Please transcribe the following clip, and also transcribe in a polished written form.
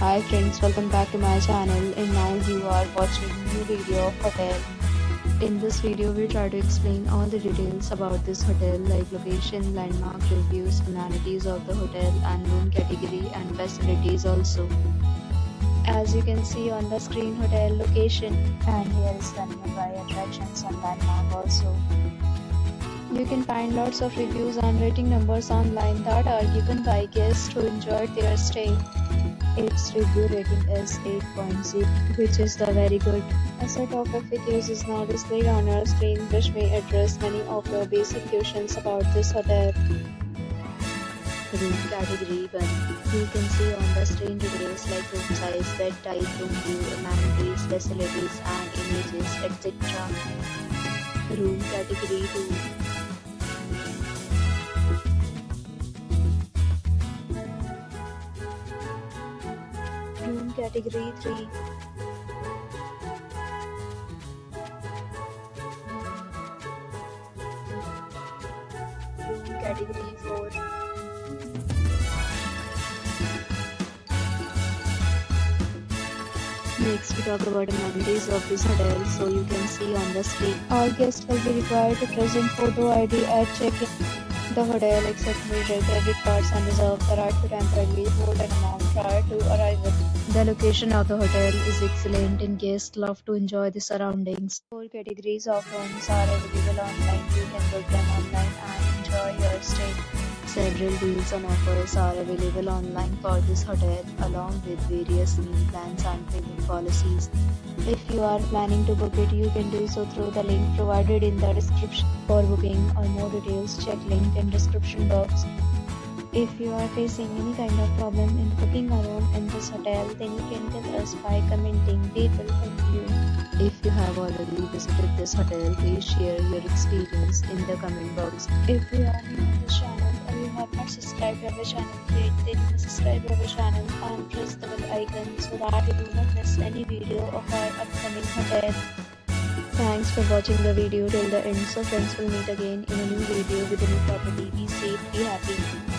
Hi friends, welcome back to my channel, and now you are watching new video of hotel. In this video we try to explain all the details about this hotel like location, landmark, reviews, amenities of the hotel and room category and facilities also. As you can see on the screen, hotel location, and here is the nearby attractions and landmark also. You can find lots of reviews and rating numbers online that are given by guests who enjoyed their stay. Its review rating is 8.0, which is the very good. A set of FAQs is now displayed on your screen, which may address many of your basic questions about this hotel. Room category 1. You can see on the screen details like room size, bed type, room view, amenities, facilities and images, etc. Room category 2. Room category 3. Room category 4. Next we talk about amenities of this hotel. So you can see on the screen, all guests will be required to present photo ID at check-in. The hotel accepts major credit cards and reserves the right to temporarily hold an amount prior to arrival. The location of the hotel is excellent and guests love to enjoy the surroundings. 4 categories of rooms are available online. You can book them online and enjoy your stay. Several deals and offers are available online for this hotel, along with various meal plans and payment policies. If you are planning to book it, you can do so through the link provided in the description. For booking or more details, check link in description box. If you are facing any kind of problem in booking a room in this hotel, then you can tell us by commenting. We will help you. If you have already visited this hotel, please share your experience in the comment box. If you are new to this channel or you have not subscribed our channel yet, then you must subscribe our channel and press the bell icon so that you do not miss any video of our upcoming hotel. Thanks for watching the video till the end. So friends, will meet again in a new video with a new property. Be safe, be happy.